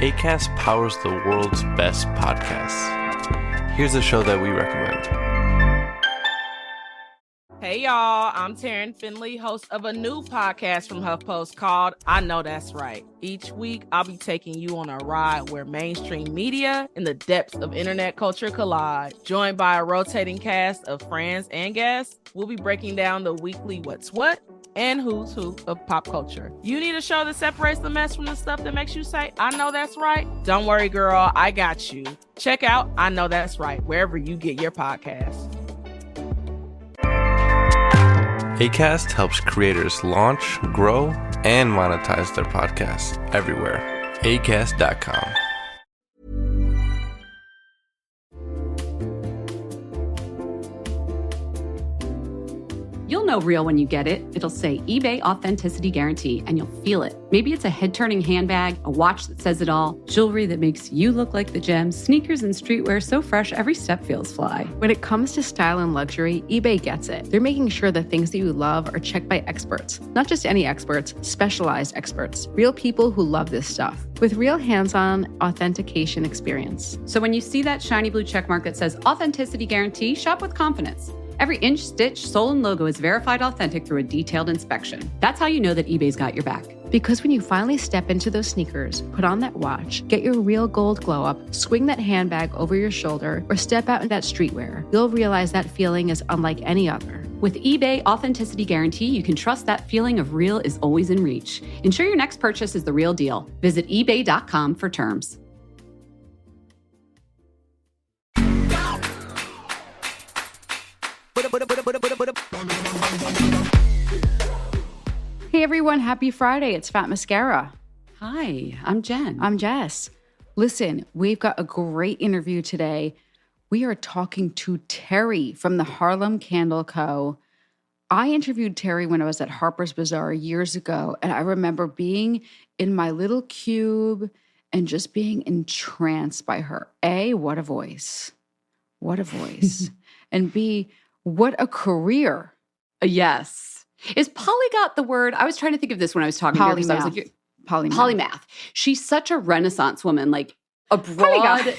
Acast powers the world's best podcasts. Here's a show that we recommend. Hey y'all, I'm Taryn Finley, host of a new podcast from HuffPost called I Know That's Right. Each week, I'll be taking you on a ride where mainstream media and the depths of internet culture collide. Joined by a rotating cast of friends and guests, we'll be breaking down the weekly what's what and who's who of pop culture. You need a show that separates the mess from the stuff that makes you say, I know that's right? Don't worry, girl, I got you. Check out I Know That's Right wherever you get your podcasts. Acast helps creators launch, grow, and monetize their podcasts everywhere. Acast.com. You'll know real when you get it. It'll say eBay Authenticity Guarantee, and you'll feel it. Maybe it's a head-turning handbag, a watch that says it all, jewelry that makes you look like the gems, sneakers and streetwear so fresh every step feels fly. When it comes to style and luxury, eBay gets it. They're making sure the things that you love are checked by experts. Not just any experts, specialized experts. Real people who love this stuff. With real hands-on authentication experience. So when you see that shiny blue checkmark that says Authenticity Guarantee, shop with confidence. Every inch, stitch, sole, and logo is verified authentic through a detailed inspection. That's how you know that eBay's got your back. Because when you finally step into those sneakers, put on that watch, get your real gold glow up, swing that handbag over your shoulder, or step out in that streetwear, you'll realize that feeling is unlike any other. With eBay Authenticity Guarantee, you can trust that feeling of real is always in reach. Ensure your next purchase is the real deal. Visit ebay.com for terms. Hey everyone, happy Friday. It's Fat Mascara. Hi, I'm Jen. I'm Jess. Listen, we've got a great interview today. We are talking to Teri from the Harlem Candle Co. I interviewed Teri when I was at Harper's Bazaar years ago, and I remember being in my little cube and just being entranced by her. A, what a voice. What a voice. And B, what a career. Yes. Is polyglot the word? I was trying to think of this when I was talking to her. Because I was like, polymath. She's such a Renaissance woman, like a broad.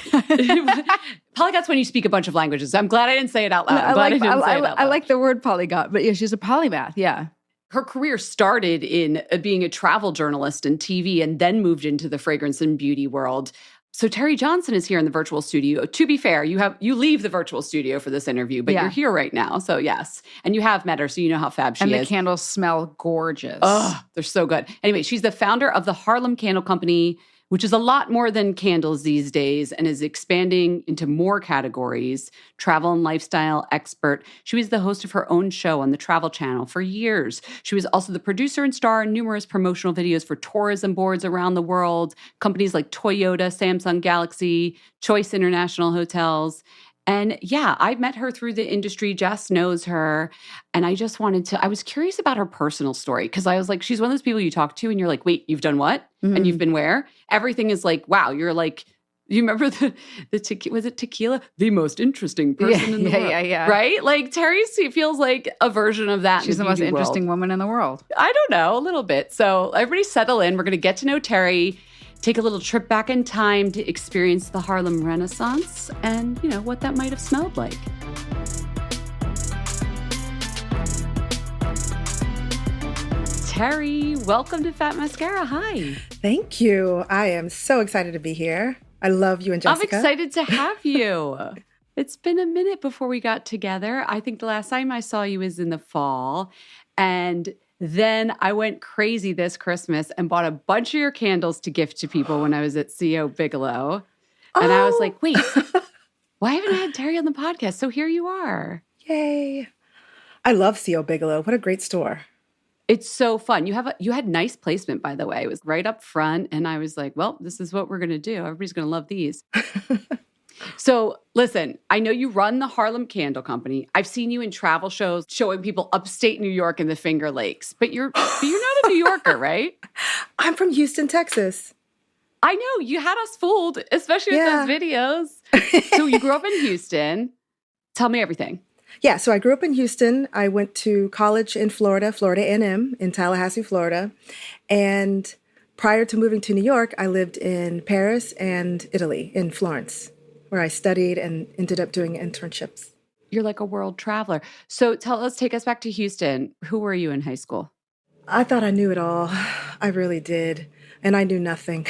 Polyglot's when you speak a bunch of languages. I'm glad I didn't say it out loud. I like the word polyglot, but yeah, she's a polymath, yeah. Her career started in being a travel journalist and TV and then moved into the fragrance and beauty world. So Teri Johnson is here in the virtual studio. To be fair, you leave the virtual studio for this interview, but you're here right now. So yes. And you have met her, so you know how fab she is. And the candles smell gorgeous. Oh, they're so good. Anyway, she's the founder of the Harlem Candle Company, which is a lot more than candles these days and is expanding into more categories. Travel and lifestyle expert. She was the host of her own show on the Travel Channel for years. She was also the producer and star in numerous promotional videos for tourism boards around the world, companies like Toyota, Samsung Galaxy, Choice International Hotels. And yeah, I met her through the industry. Jess knows her. And I was curious about her personal story because I was like, she's one of those people you talk to and you're like, wait, you've done what? Mm-hmm. And you've been where? Everything is like, wow, you're like, you remember was it tequila? The most interesting person in the world. Yeah. Right? Like Teri feels like a version of that. She's the most interesting woman in the world. I don't know, a little bit. So everybody settle in. We're going to get to know Teri. Take a little trip back in time to experience the Harlem Renaissance and, what that might have smelled like. Teri, welcome to Fat Mascara. Hi. Thank you. I am so excited to be here. I love you and Jessica. I'm excited to have you. It's been a minute before we got together. I think the last time I saw you was in the fall. And then I went crazy this Christmas and bought a bunch of your candles to gift to people when I was at CO Bigelow. And I was like, wait, why haven't I had Teri on the podcast? So here you are. Yay. I love CO Bigelow. What a great store. It's so fun. You had nice placement, by the way. It was right up front. And I was like, well, this is what we're going to do. Everybody's going to love these. So listen, I know you run the Harlem Candle Company. I've seen you in travel shows showing people upstate New York and the Finger Lakes, but you're not a New Yorker, right? I'm from Houston, Texas. I know. You had us fooled, especially with those videos. So you grew up in Houston. Tell me everything. Yeah, so I grew up in Houston. I went to college in Florida A&M in Tallahassee, Florida. And Prior to moving to New York, I lived in Paris and Italy, in Florence, where I studied and ended up doing internships. You're like a world traveler. So take us back to Houston. Who were you in high school? I thought I knew it all. I really did. And I knew nothing.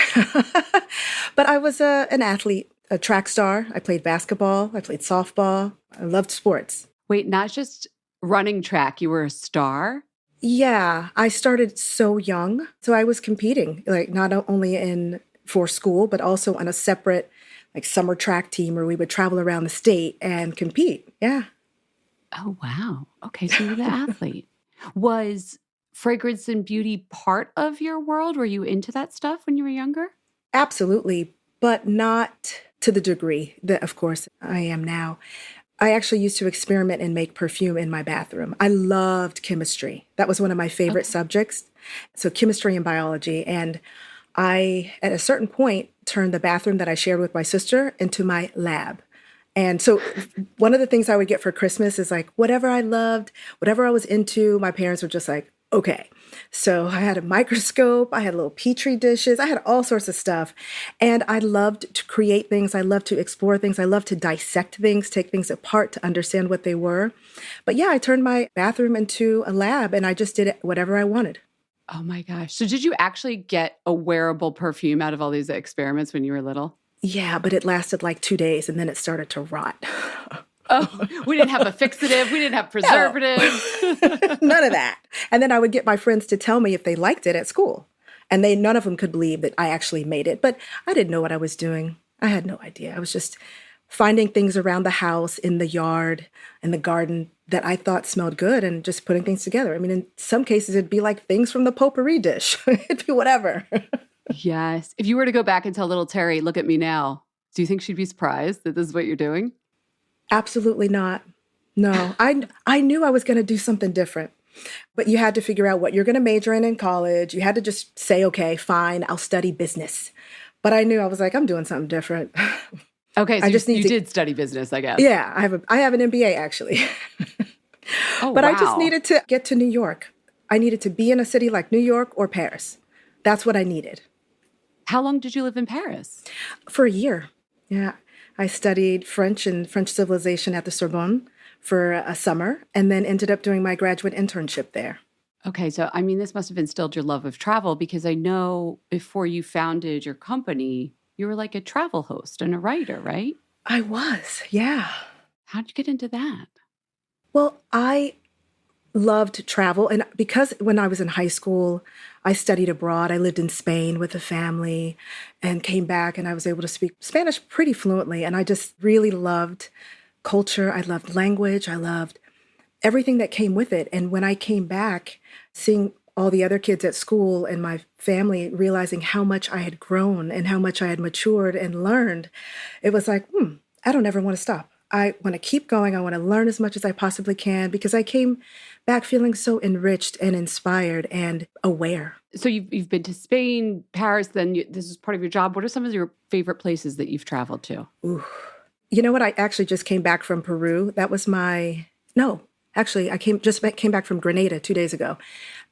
But I was an athlete, a track star. I played basketball. I played softball. I loved sports. Wait, not just running track. You were a star? Yeah, I started so young. So I was competing, like not only for school, but also on a separate like summer track team where we would travel around the state and compete. Yeah. Oh, wow. Okay, so you're the athlete. Was fragrance and beauty part of your world? Were you into that stuff when you were younger? Absolutely, but not to the degree that, of course, I am now. I actually used to experiment and make perfume in my bathroom. I loved chemistry. That was one of my favorite subjects. So chemistry and biology. And I, at a certain point, turned the bathroom that I shared with my sister into my lab. And so one of the things I would get for Christmas is like, whatever I loved, whatever I was into, my parents were just like, okay. So I had a microscope, I had little petri dishes, I had all sorts of stuff. And I loved to create things. I loved to explore things. I loved to dissect things, take things apart to understand what they were. But yeah, I turned my bathroom into a lab and I just did whatever I wanted. Oh my gosh. So did you actually get a wearable perfume out of all these experiments when you were little? Yeah, but it lasted like 2 days and then it started to rot. Oh, we didn't have a fixative. We didn't have preservatives. No. None of that. And then I would get my friends to tell me if they liked it at school. And none of them could believe that I actually made it. But I didn't know what I was doing. I had no idea. I was just finding things around the house, in the yard, in the garden that I thought smelled good and just putting things together. I mean, in some cases, it'd be like things from the potpourri dish. It'd be whatever. Yes. If you were to go back and tell little Teri, look at me now, do you think she'd be surprised that this is what you're doing? Absolutely not. No, I knew I was going to do something different, but you had to figure out what you're going to major in college. You had to just say, okay, fine, I'll study business. But I knew I was like, I'm doing something different. Okay, so you did study business, I guess. Yeah, I have an MBA actually. Oh, but wow. I just needed to get to New York. I needed to be in a city like New York or Paris. That's what I needed. How long did you live in Paris? For a year. Yeah. I studied French and French civilization at the Sorbonne for a summer and then ended up doing my graduate internship there. Okay, so I mean, this must have instilled your love of travel because I know before you founded your company, you were like a travel host and a writer, right? I was, yeah. How'd you get into that? Well, I loved travel. And because when I was in high school, I studied abroad. I lived in Spain with a family and came back and I was able to speak Spanish pretty fluently. And I just really loved culture. I loved language. I loved everything that came with it. And when I came back, seeing all the other kids at school and my family realizing how much I had grown and how much I had matured and learned, it was like, I don't ever want to stop. I want to keep going. I want to learn as much as I possibly can because I came back feeling so enriched and inspired and aware. So you've been to Spain, Paris, then this is part of your job. What are some of your favorite places that you've traveled to? Ooh. You know what? I actually just came back from Peru. That was I came back from Grenada 2 days ago.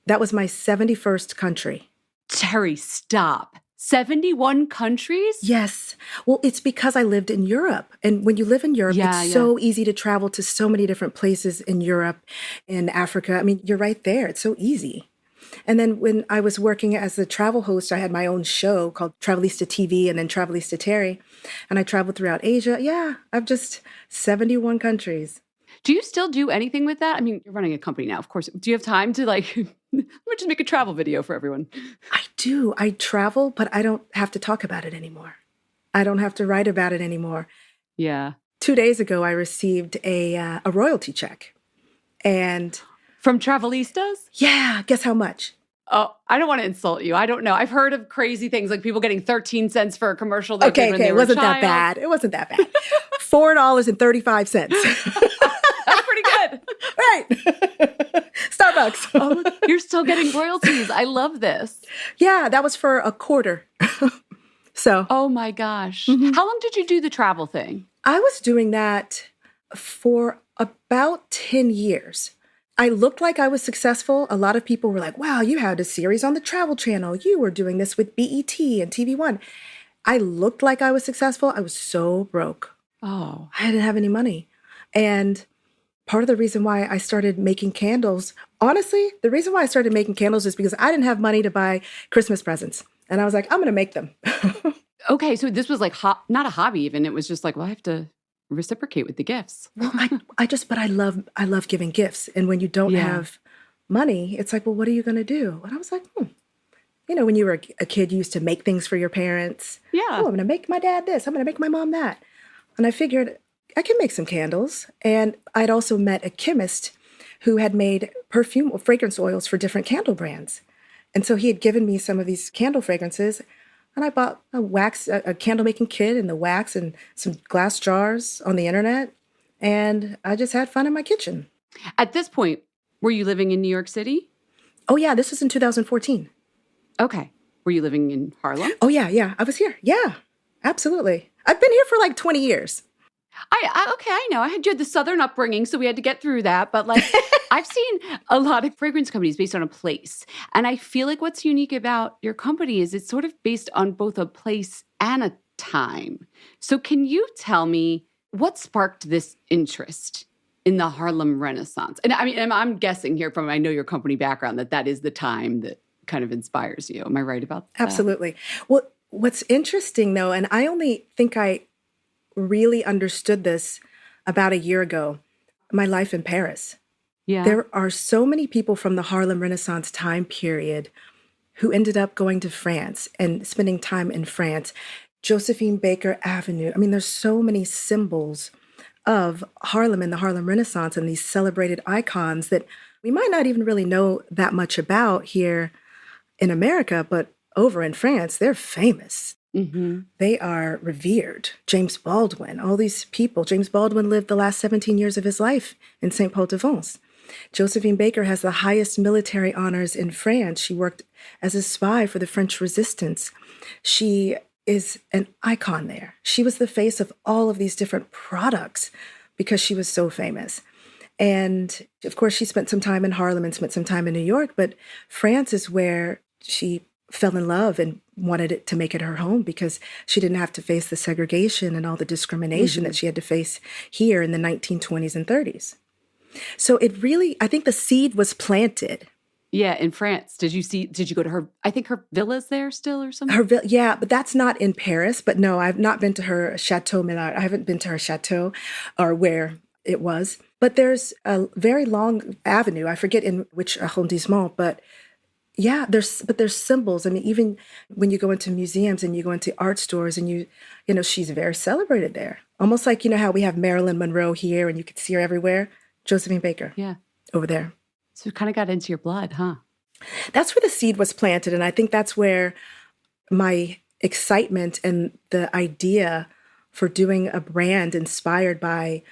That was my 71st country. Teri, stop. 71 countries? Yes. Well, it's because I lived in Europe. And when you live in Europe, it's so easy to travel to so many different places in Europe, in Africa. I mean, you're right there. It's so easy. And then when I was working as a travel host, I had my own show called Travelista TV and then Travelista Teri. And I traveled throughout Asia. Yeah, I've just 71 countries. Do you still do anything with that? I mean, you're running a company now, of course. Do you have time to let me just make a travel video for everyone? I do. I travel, but I don't have to talk about it anymore. I don't have to write about it anymore. Yeah. 2 days ago, I received a royalty check. And from Travelistas? Yeah. Guess how much? Oh, I don't want to insult you. I don't know. I've heard of crazy things like people getting 13 cents for a commercial they did when they were a child. It wasn't that bad. $4.35. That's pretty good. Right. Starbucks. Oh, you're still getting royalties. I love this. Yeah, that was for a quarter. So. Oh my gosh. Mm-hmm. How long did you do the travel thing? I was doing that for about 10 years. I looked like I was successful. A lot of people were like, wow, you had a series on the Travel Channel. You were doing this with BET and TV1. I looked like I was successful. I was so broke. Oh. I didn't have any money. And part of the reason why I started making candles, honestly, the reason why I started making candles is because I didn't have money to buy Christmas presents. And I was like, I'm going to make them. Okay, so this was like not a hobby even. It was just like, well, I have to reciprocate with the gifts. Well, but I love giving gifts. And when you don't have money, it's like, well, what are you going to do? And I was like, You know, when you were a kid, you used to make things for your parents. Yeah. Oh, I'm going to make my dad this. I'm going to make my mom that. And I figured I can make some candles. And I'd also met a chemist who had made perfume or fragrance oils for different candle brands. And so he had given me some of these candle fragrances. And I bought a candle making kit and the wax and some glass jars on the internet. And I just had fun in my kitchen. At this point, were you living in New York City? Oh, yeah. This was in 2014. Okay. Were you living in Harlem? Oh, yeah. I was here. Yeah, absolutely. I've been here for like 20 years. I know. You had the Southern upbringing, so we had to get through that. But like, I've seen a lot of fragrance companies based on a place. And I feel like what's unique about your company is it's sort of based on both a place and a time. So can you tell me what sparked this interest in the Harlem Renaissance? And I mean, I'm guessing here I know your company background, that is the time that kind of inspires you. Am I right about that? Absolutely. Well, what's interesting though, and I only think I really understood this about a year ago, my life in Paris. Yeah. There are so many people from the Harlem Renaissance time period who ended up going to France and spending time in France. Josephine Baker Avenue. I mean, there's so many symbols of Harlem and the Harlem Renaissance and these celebrated icons that we might not even really know that much about here in America, but over in France, they're famous. Mm-hmm. They are revered. James Baldwin, all these people. James Baldwin lived the last 17 years of his life in Saint-Paul-de-Vence. Josephine Baker has the highest military honors in France. She worked as a spy for the French resistance. She is an icon there. She was the face of all of these different products because she was so famous. And of course, she spent some time in Harlem and spent some time in New York, but France is where she fell in love and wanted it to make it her home because she didn't have to face the segregation and all the discrimination that she had to face here in the 1920s and 30s. So it really, I think the seed was planted. Yeah, in France. Did you go to her, I think her villa's there still or something? Yeah, but that's not in Paris. But no, I've not been to her Chateau Millard. I haven't been to her chateau or where it was. But there's a very long avenue. I forget in which arrondissement, but yeah, there's symbols. I mean, even when you go into museums and you go into art stores and you know, she's very celebrated there. Almost like, you know, how we have Marilyn Monroe here and you can see her everywhere. Josephine Baker. Yeah. Over there. So it kind of got into your blood, huh? That's where the seed was planted. And I think that's where my excitement and the idea for doing a brand inspired by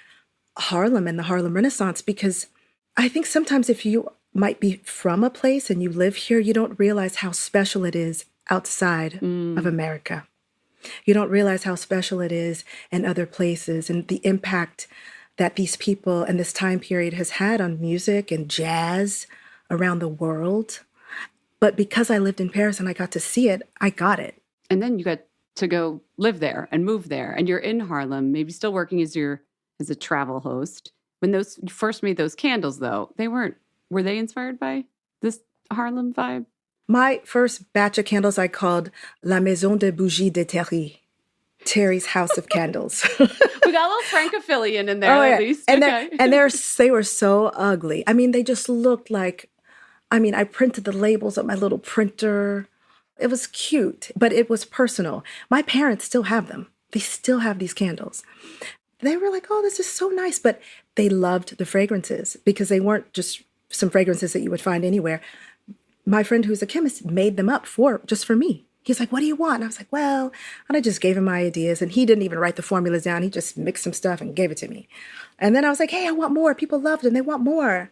Harlem and the Harlem Renaissance, because I think sometimes if you might be from a place and you live here, you don't realize how special it is outside of America. You don't realize how special it is in other places and the impact that these people and this time period has had on music and jazz around the world. But because I lived in Paris and I got to see it, I got it. And then you got to go live there and move there. And you're in Harlem, maybe still working as a travel host. When you first made those candles, though, were they inspired by this Harlem vibe? My first batch of candles I called La Maison de Bougies de Teri. Teri's House of Candles. We got a little Francophilian in there, at least. And, okay. They were so ugly. I mean, they just looked like, I printed the labels on my little printer. It was cute, but it was personal. My parents still have them. They still have these candles. They were like, oh, this is so nice. But they loved the fragrances because they weren't just some fragrances that you would find anywhere. My friend who's a chemist made them up just for me. He's like, what do you want? And I was like, well, and I just gave him my ideas. And he didn't even write the formulas down. He just mixed some stuff and gave it to me. And then I was like, hey, I want more. People loved it and they want more.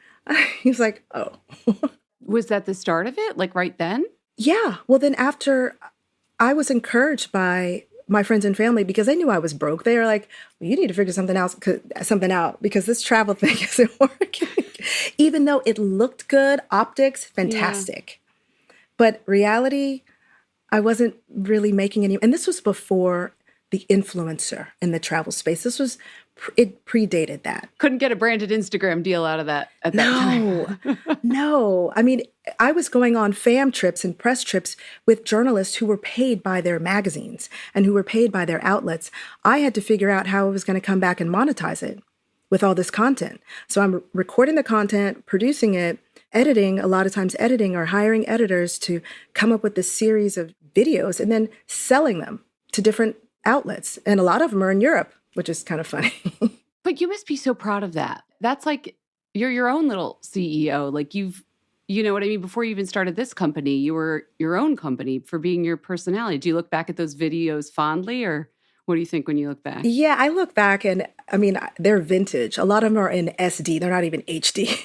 He was like, oh. Was that the start of it? Like right then? Yeah. Well, then after I was encouraged by my friends and family because they knew I was broke. They were like, well, you need to figure something out because this travel thing isn't working. Even though it looked good, optics, fantastic. But reality, I wasn't really making any. And this was before the influencer in the travel space. It predated that. Couldn't get a branded Instagram deal out of that at that time. No. I mean, I was going on fam trips and press trips with journalists who were paid by their magazines and who were paid by their outlets. I had to figure out how I was going to come back and monetize it with all this content. So I'm recording the content, producing it, editing, a lot of times editing or hiring editors to come up with this series of videos and then selling them to different outlets. And a lot of them are in Europe, which is kind of funny. But you must be so proud of that. That's like, you're your own little CEO. Like you know what I mean? Before you even started this company, you were your own company for being your personality. Do you look back at those videos fondly, or what do you think when you look back? Yeah, I look back and I mean, they're vintage. A lot of them are in SD. They're not even HD.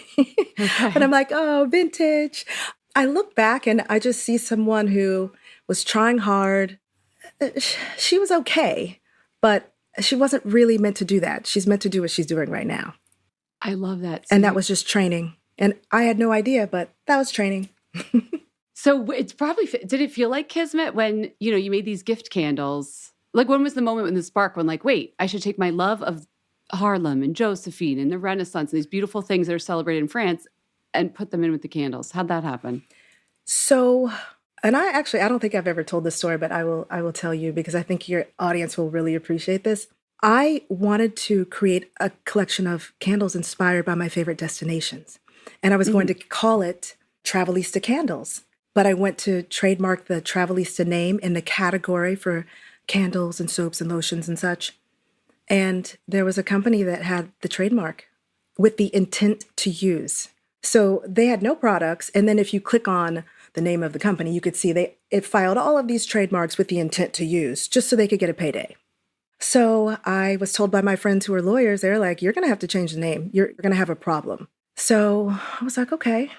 Okay. But I'm like, oh, vintage. I look back and I just see someone who was trying hard. She was okay, but she wasn't really meant to do that. She's meant to do what she's doing right now. I love that. And that was just training. And I had no idea, but that was training. So it's probably, did it feel like Kismet when, you made these gift candles? Like, when was the moment when the spark when like, wait, I should take my love of Harlem and Josephine and the Renaissance and these beautiful things that are celebrated in France and put them in with the candles? How'd that happen? So, and I don't think I've ever told this story, but I will tell you because I think your audience will really appreciate this. I wanted to create a collection of candles inspired by my favorite destinations. And I was going to call it Travelista Candles. But I went to trademark the Travelista name in the category for candles and soaps and lotions and such. And there was a company that had the trademark with the intent to use. So they had no products. And then if you click on the name of the company, you could see it filed all of these trademarks with the intent to use, just so they could get a payday. So I was told by my friends who are lawyers, they're like, you're going to have to change the name. You're going to have a problem. So I was like, okay.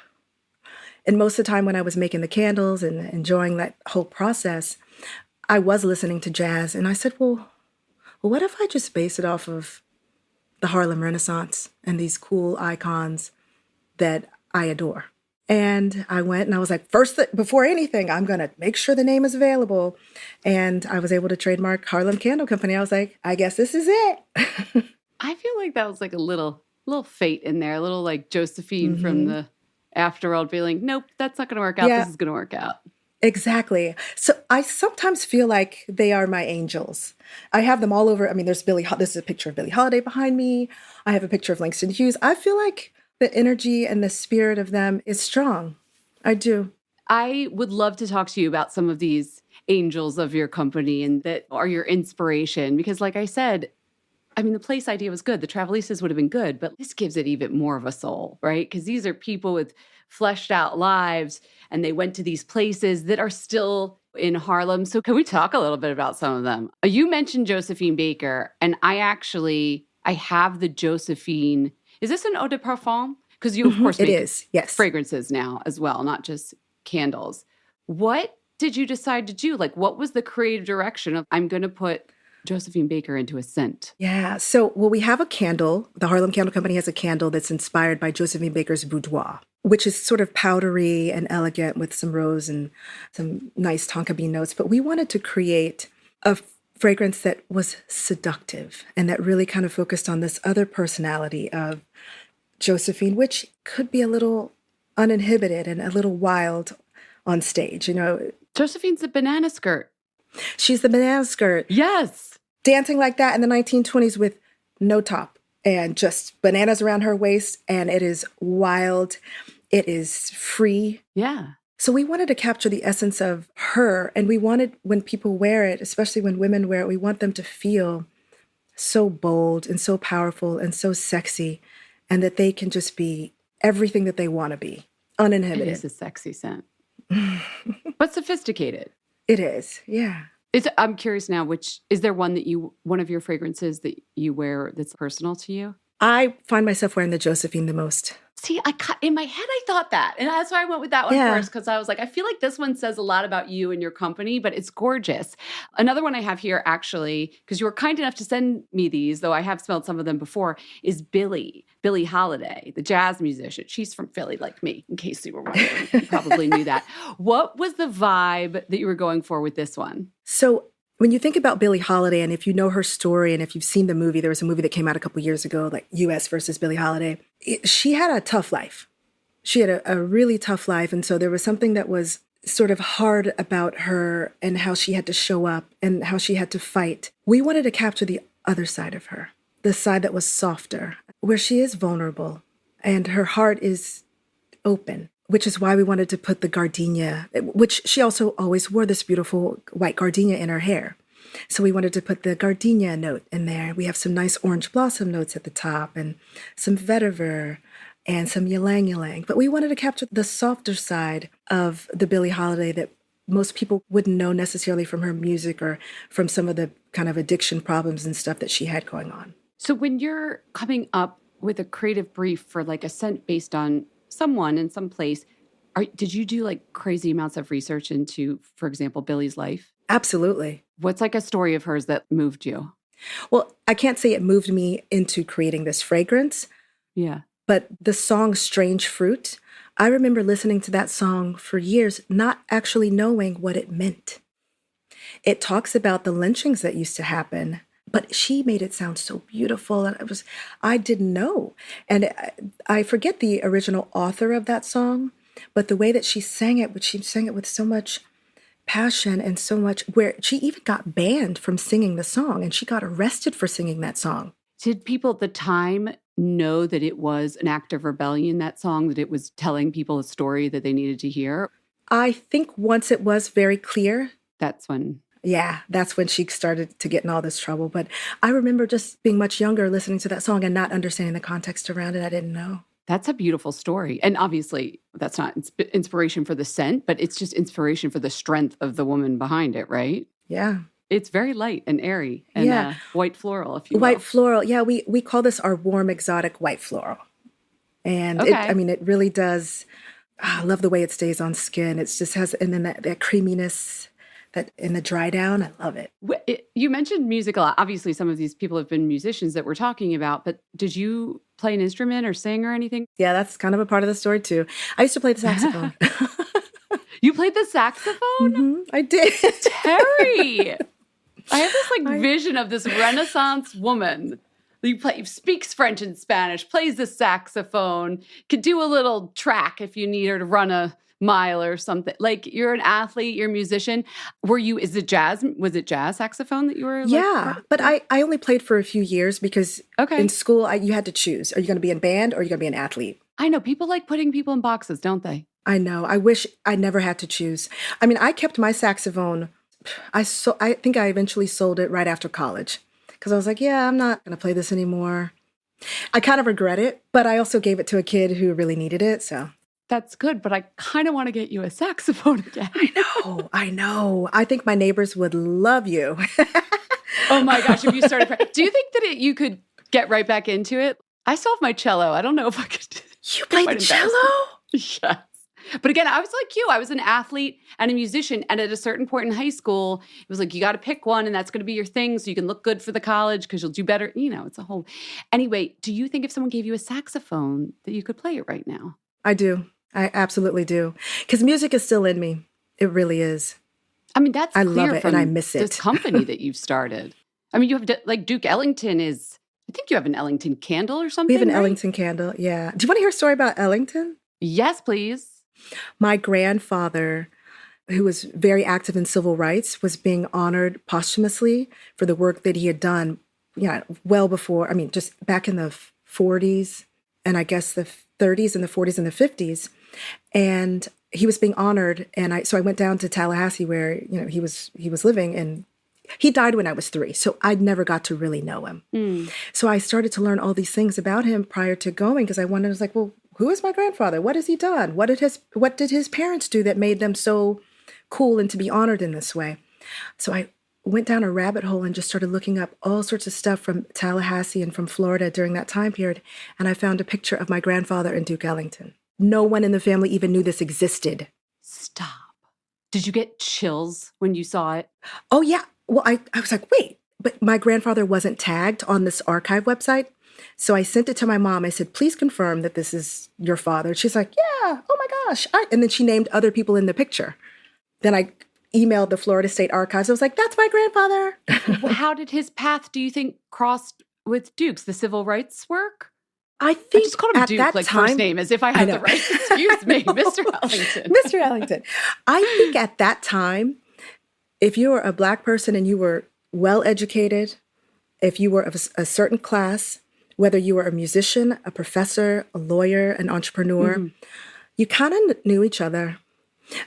And most of the time when I was making the candles and enjoying that whole process, I was listening to jazz. And I said, well, what if I just base it off of the Harlem Renaissance and these cool icons that I adore? And I went and I was like, before anything, I'm going to make sure the name is available. And I was able to trademark Harlem Candle Company. I was like, I guess this is it. I feel like that was like a little fate in there, a little like Josephine from the afterworld feeling, nope, that's not going to work out. This is going to work out. Exactly. So I sometimes feel like they are my angels. I have them all over. I mean, this is a picture of Billie Holiday behind me. I have a picture of Langston Hughes. I feel like the energy and the spirit of them is strong. I do. I would love to talk to you about some of these angels of your company and that are your inspiration. Because like I said, I mean, the place idea was good. The Travelistas would have been good, but this gives it even more of a soul, right? Because these are people with fleshed out lives and they went to these places that are still in Harlem. So can we talk a little bit about some of them? You mentioned Josephine Baker, and I have the Josephine. Is this an eau de parfum? Because you, of course, make it is. Yes. fragrances now as well, not just candles. What did you decide to do? Like, what was the creative direction of, I'm going to put Josephine Baker into a scent? Yeah. So, we have a candle. The Harlem Candle Company has a candle that's inspired by Josephine Baker's boudoir, which is sort of powdery and elegant with some rose and some nice tonka bean notes. But we wanted to create a fragrance that was seductive and that really kind of focused on this other personality of Josephine, which could be a little uninhibited and a little wild on stage. Josephine's a banana skirt. She's the banana skirt. Yes. Dancing like that in the 1920s with no top and just bananas around her waist. And it is wild. It is free. Yeah. So we wanted to capture the essence of her. And we wanted, when people wear it, especially when women wear it, we want them to feel so bold and so powerful and so sexy, and that they can just be everything that they want to be, uninhibited. It is a sexy scent. But sophisticated. It is, yeah. I'm curious now, is there one of your fragrances that you wear that's personal to you? I find myself wearing the Josephine the most. See, in my head, I thought that. And that's why I went with that one first, because I was like, I feel like this one says a lot about you and your company, but it's gorgeous. Another one I have here, actually, because you were kind enough to send me these, though I have smelled some of them before, is Billie Holiday, the jazz musician. She's from Philly, like me, in case you were wondering. You probably knew that. What was the vibe that you were going for with this one? So when you think about Billie Holiday, and if you know her story, and if you've seen the movie, there was a movie that came out a couple years ago, like U.S. versus Billie Holiday. She had a tough life. She had a really tough life. And so there was something that was sort of hard about her and how she had to show up and how she had to fight. We wanted to capture the other side of her, the side that was softer, where she is vulnerable and her heart is open, which is why we wanted to put the gardenia, which she also always wore this beautiful white gardenia in her hair. So we wanted to put the gardenia note in there. We have some nice orange blossom notes at the top and some vetiver and some ylang ylang. But we wanted to capture the softer side of the Billie Holiday that most people wouldn't know necessarily from her music or from some of the kind of addiction problems and stuff that she had going on. So when you're coming up with a creative brief for like a scent based on someone in some place, did you do like crazy amounts of research into, for example, Billie's life? Absolutely. What's like a story of hers that moved you? Well, I can't say it moved me into creating this fragrance. Yeah. But the song Strange Fruit, I remember listening to that song for years, not actually knowing what it meant. It talks about the lynchings that used to happen, but she made it sound so beautiful. And I didn't know. And I forget the original author of that song, but the way that she sang it with so much passion and so much, where she even got banned from singing the song and she got arrested for singing that song. Did people at the time know that it was an act of rebellion, that song, that it was telling people a story that they needed to hear? I think once it was very clear. That's when she started to get in all this trouble. But I remember just being much younger, listening to that song and not understanding the context around it. I didn't know. That's a beautiful story. And obviously, that's not inspiration for the scent, but it's just inspiration for the strength of the woman behind it, right? Yeah. It's very light and airy and white floral, if you will. White floral. Yeah, we call this our warm, exotic white floral. And it really does. I love the way it stays on skin. It just has, and then that creaminess that in the dry down, I love it. You mentioned music a lot. Obviously, some of these people have been musicians that we're talking about, but did you play an instrument or sing or anything? Yeah, that's kind of a part of the story too. I used to play the saxophone. You played the saxophone? Mm-hmm, I did. Teri! I have this vision of this Renaissance woman who speaks French and Spanish, plays the saxophone, could do a little track if you need her to run a mile or something. Like, you're an athlete, you're a musician. Was it jazz saxophone that you were? Yeah, but I only played for a few years because in school you had to choose. Are you going to be in band or are you going to be an athlete? I know. People like putting people in boxes, don't they? I know. I wish I never had to choose. I mean, I kept my saxophone. I think I eventually sold it right after college because I was like, yeah, I'm not going to play this anymore. I kind of regret it, but I also gave it to a kid who really needed it, so. That's good, but I kind of want to get you a saxophone again. I know. I think my neighbors would love you. Oh my gosh, if you started. Do you think that you could get right back into it? I still have my cello. I don't know if I could. You played the cello? Yes. But again, I was like you. I was an athlete and a musician. And at a certain point in high school, it was like, you got to pick one and that's going to be your thing so you can look good for the college because you'll do better. It's a whole. Anyway, do you think if someone gave you a saxophone that you could play it right now? I do. I absolutely do. Because music is still in me. It really is. I mean, that's I clear love it from and I miss it. This company that you've started. I mean, you have like Duke Ellington is, I think you have an Ellington candle or something. We have an right? Ellington candle. Yeah. Do you want to hear a story about Ellington? Yes, please. My grandfather, who was very active in civil rights, was being honored posthumously for the work that he had done, well before, just back in the 40s and I guess the 30s and the 40s and the 50s. And he was being honored. And so I went down to Tallahassee where, he was living, and he died when I was 3. So I never got to really know him. Mm. So I started to learn all these things about him prior to going because I was like, well, who is my grandfather? What has he done? What did his parents do that made them so cool and to be honored in this way? So I went down a rabbit hole and just started looking up all sorts of stuff from Tallahassee and from Florida during that time period. And I found a picture of my grandfather in Duke Ellington. No one in the family even knew this existed. Stop. Did you get chills when you saw it? Oh, yeah. Well, I was like, wait, but my grandfather wasn't tagged on this archive website. So I sent it to my mom. I said, please confirm that this is your father. She's like, yeah, oh my gosh. And then she named other people in the picture. Then I emailed the Florida State Archives. I was like, that's my grandfather. Well, how did his path, do you think, cross with Duke's, the civil rights work? I think I just called him at Duke, that like time, first name, as if I had the right. Excuse me, Mr. Ellington. Mr. Ellington. I think at that time, if you were a Black person and you were well-educated, if you were of a certain class, whether you were a musician, a professor, a lawyer, an entrepreneur, you kind of knew each other.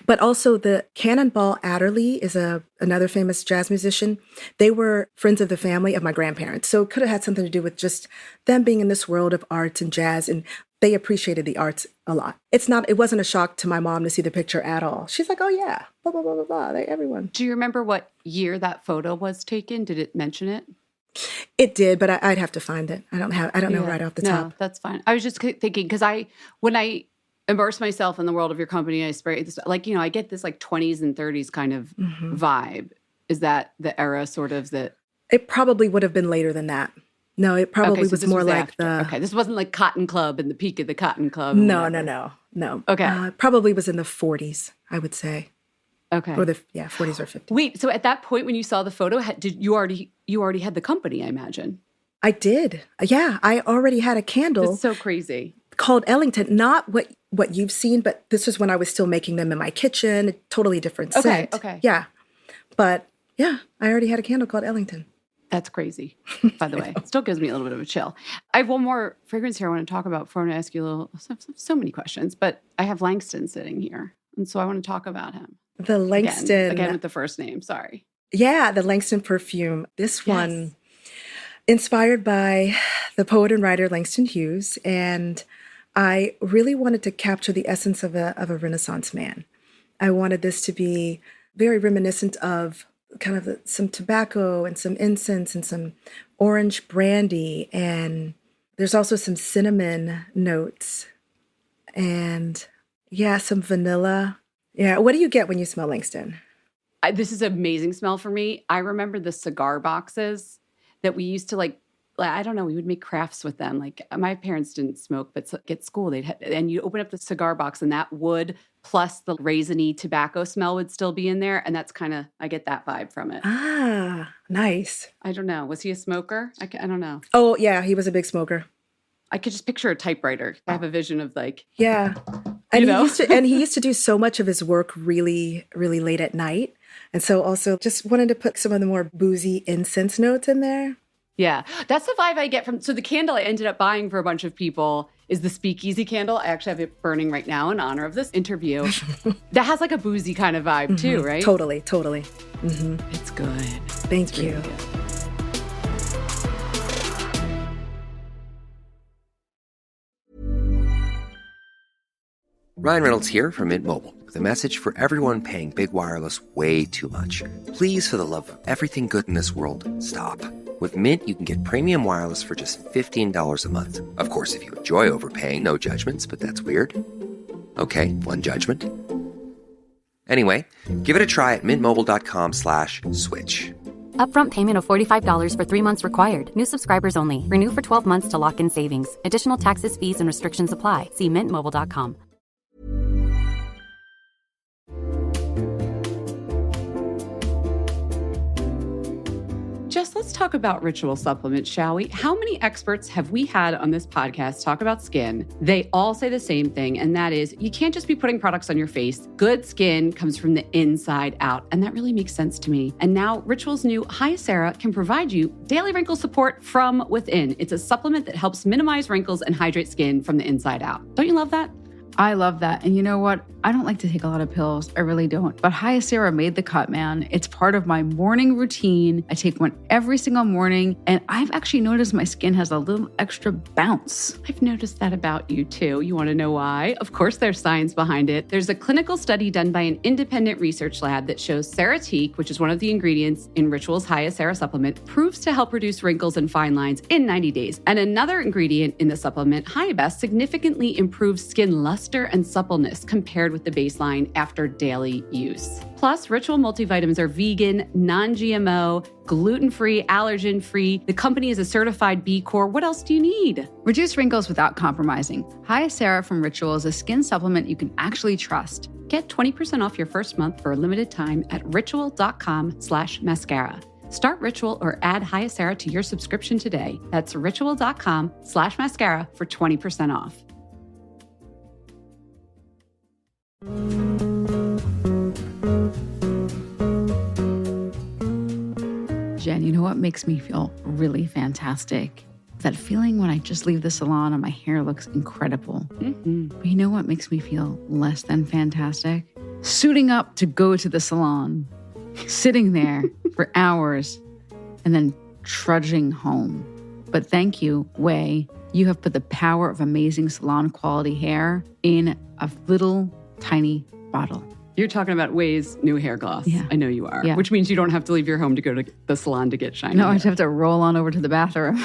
But also the Cannonball Adderley is another famous jazz musician. They were friends of the family of my grandparents. So it could have had something to do with just them being in this world of arts and jazz. And they appreciated the arts a lot. It wasn't a shock to my mom to see the picture at all. She's like, oh yeah, blah, blah, blah, blah, blah. Everyone. Do you remember what year that photo was taken? Did it mention it? It did, but I'd have to find it. I don't know right off the top. No, that's fine. I was just thinking, because when I immerse myself in the world of your company, I spray this, like, I get this like 20s and 30s kind of vibe. Is that the era sort of that? It probably would have been later than that. No, it probably was more like after. Okay, this wasn't like Cotton Club and the peak of the Cotton Club. No. Okay. Probably was in the 40s, I would say. Okay. Or 40s or 50s. Wait, so at that point when you saw the photo, did you already had the company, I imagine? I did. Yeah, I already had a candle. It's so crazy. Called Ellington, not what you've seen, but this was when I was still making them in my kitchen, a totally different scent. Okay. Yeah. But yeah, I already had a candle called Ellington. That's crazy, by the way. It still gives me a little bit of a chill. I have one more fragrance here I want to talk about before I ask you so many questions, but I have Langston sitting here, and so I want to talk about him. The Langston. Again with the first name, sorry. Yeah, the Langston perfume. This one, inspired by the poet and writer Langston Hughes, and I really wanted to capture the essence of a Renaissance man. I wanted this to be very reminiscent of kind of some tobacco and some incense and some orange brandy. And there's also some cinnamon notes and some vanilla. Yeah. What do you get when you smell Langston? This is an amazing smell for me. I remember the cigar boxes that we used to I don't know, we would make crafts with them. Like my parents didn't smoke, but at school and you open up the cigar box and that wood plus the raisiny tobacco smell would still be in there. And that's I get that vibe from it. Ah, nice. I don't know. Was he a smoker? I don't know. Oh yeah, he was a big smoker. I could just picture a typewriter. I have a vision of yeah. And he used to do so much of his work really, really late at night. And so also just wanted to put some of the more boozy incense notes in there. Yeah, that's the vibe I get from, so the candle I ended up buying for a bunch of people is the Speakeasy candle. I actually have it burning right now in honor of this interview. That has like a boozy kind of vibe too, right? Totally. Mm-hmm. It's good. Thank you. Really good. Ryan Reynolds here from Mint Mobile with a message for everyone paying big wireless way too much. Please, for the love of everything good in this world, stop. With Mint, you can get premium wireless for just $15 a month. Of course, if you enjoy overpaying, no judgments, but that's weird. Okay, one judgment. Anyway, give it a try at mintmobile.com/switch. Upfront payment of $45 for 3 months required. New subscribers only. Renew for 12 months to lock in savings. Additional taxes, fees, and restrictions apply. See mintmobile.com. Let's talk about ritual supplements, shall we? How many experts have we had on this podcast talk about skin? They all say the same thing, and that is you can't just be putting products on your face. Good skin comes from the inside out, and that really makes sense to me. And now Ritual's new Hyacera can provide you daily wrinkle support from within. It's a supplement that helps minimize wrinkles and hydrate skin from the inside out. Don't you love that? I love that. And you know what? I don't like to take a lot of pills. I really don't. But Hyacera made the cut, man. It's part of my morning routine. I take one every single morning, and I've actually noticed my skin has a little extra bounce. I've noticed that about you too. You want to know why? Of course, there's science behind it. There's a clinical study done by an independent research lab that shows Ceretique, which is one of the ingredients in Ritual's Hyacera supplement, proves to help reduce wrinkles and fine lines in 90 days. And another ingredient in the supplement, Hyabest, significantly improves skin luster and suppleness compared with the baseline after daily use. Plus, Ritual multivitamins are vegan, non-GMO, gluten-free, allergen-free. The company is a certified B Corp. What else do you need? Reduce wrinkles without compromising. Hyacera from Ritual is a skin supplement you can actually trust. Get 20% off your first month for a limited time at ritual.com/mascara. Start Ritual or add Hyacera to your subscription today. That's ritual.com/mascara for 20% off. Jen, you know what makes me feel really fantastic? That feeling when I just leave the salon and my hair looks incredible. But you know what makes me feel less than fantastic? Suiting up to go to the salon, sitting there for hours, and then trudging home. But thank you, Way. You have put the power of amazing salon quality hair in a little tiny bottle. You're talking about Way's new hair gloss. Yeah. I know you are. Yeah. Which means you don't have to leave your home to go to the salon to get shiny No, hair. I just have to roll on over to the bathroom.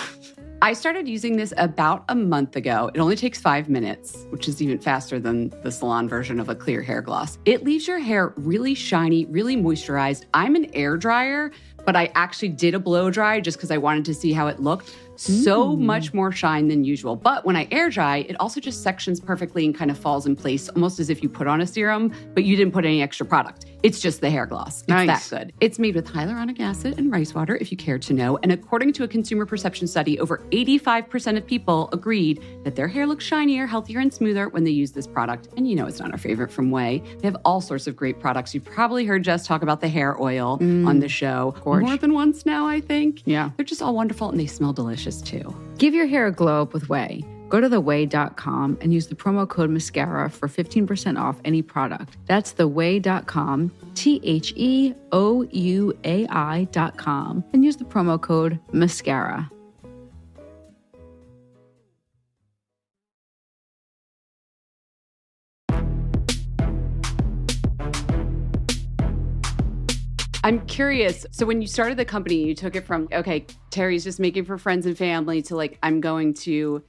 I started using this about a month ago. It only takes 5 minutes, which is even faster than the salon version of a clear hair gloss. It leaves your hair really shiny, really moisturized. I'm an air dryer, but I actually did a blow dry just because I wanted to see how it looked. So much more shine than usual. But when I air dry, it also just sections perfectly and kind of falls in place, almost as if you put on a serum, but you didn't put any extra product. It's just the hair gloss. It's Nice. that good. It's made with hyaluronic acid and rice water, if you care to know. And according to a consumer perception study, over 85% of people agreed that their hair looks shinier, healthier, and smoother when they use this product. And you know it's not our favorite from Way. They have all sorts of great products. You've probably heard Jess talk about the hair oil on the show. Gorge. More than once now, I think. Yeah. They're just all wonderful and they smell delicious too. Give your hair a glow up with Way. Go to theway.com and use the promo code mascara for 15% off any product. That's theway.com, TheOuai.com, and use the promo code mascara. I'm curious. So when you started the company, you took it from, okay, Teri's just making for friends and family to like, I'm going to,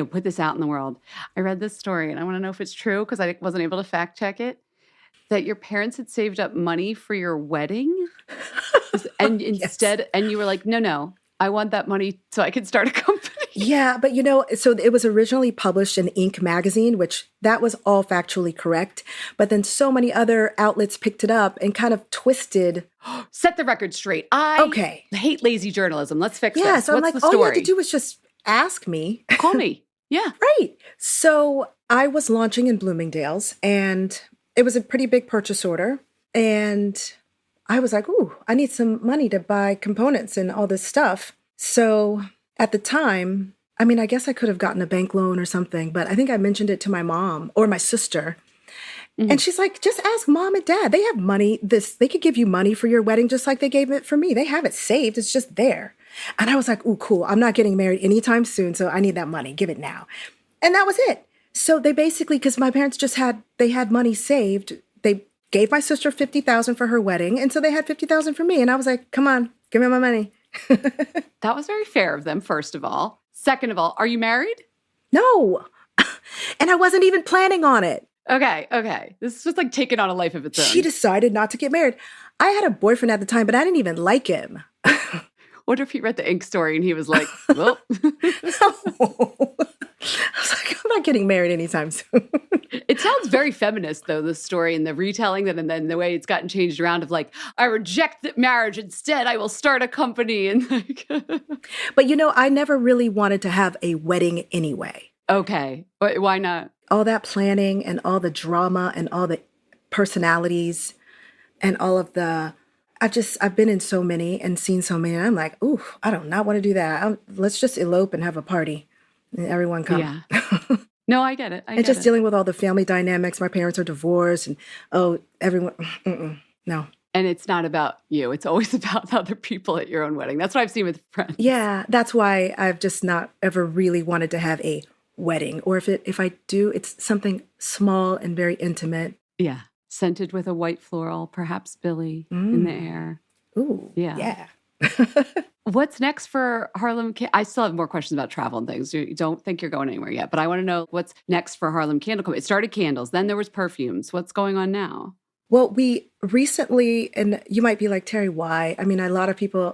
put this out in the world. I read this story and I want to know if it's true because I wasn't able to fact check it, that your parents had saved up money for your wedding. And instead, and you were like, no, I want that money so I can start a company. Yeah, but so it was originally published in Inc. magazine, which that was all factually correct. But then so many other outlets picked it up and kind of twisted. Set the record straight. I hate lazy journalism. Let's fix Yeah, this. so I'm What's like, the all story? you had to do was just ask me. Call me. Yeah. Right. So I was launching in Bloomingdale's and it was a pretty big purchase order. And I was like, ooh, I need some money to buy components and all this stuff. So at the time, I mean, I guess I could have gotten a bank loan or something, but I think I mentioned it to my mom or my sister. Mm-hmm. And she's like, just ask mom and dad. They have money. They could give you money for your wedding just like they gave it for me. They have it saved. It's just there. And I was like, ooh, cool. I'm not getting married anytime soon, so I need that money. Give it now. And that was it. So they basically, because my parents they had money saved. They gave my sister $50,000 for her wedding. And so they had $50,000 for me. And I was like, come on, give me my money. That was very fair of them, first of all. Second of all, are you married? No. And I wasn't even planning on it. Okay. This is just like taking on a life of its own. She decided not to get married. I had a boyfriend at the time, but I didn't even like him. Wonder if he read the Inc. story and he was like, well. No. I was like, I'm not getting married anytime soon. It sounds very feminist, though, the story and the retelling that, and then the way it's gotten changed around of like, I reject the marriage. Instead, I will start a company. And like, but I never really wanted to have a wedding anyway. Okay. Why not? All that planning and all the drama and all the personalities and all of the, I've been in so many and seen so many. And I'm like, ooh, I do not want to do that. Let's just elope and have a party. And everyone come. Yeah. No, I get it. And just dealing with all the family dynamics. My parents are divorced and, everyone, no. And it's not about you. It's always about other people at your own wedding. That's what I've seen with friends. Yeah, that's why I've just not ever really wanted to have a wedding. Or if I do, it's something small and very intimate. Yeah. Scented with a white floral, perhaps Billy in the air. Ooh, yeah. What's next for Harlem? I still have more questions about travel and things. You don't think you're going anywhere yet, but I want to know what's next for Harlem Candle Company. It started candles, then there was perfumes. What's going on now? Well, we recently, and you might be like, Teri, why? I mean, a lot of people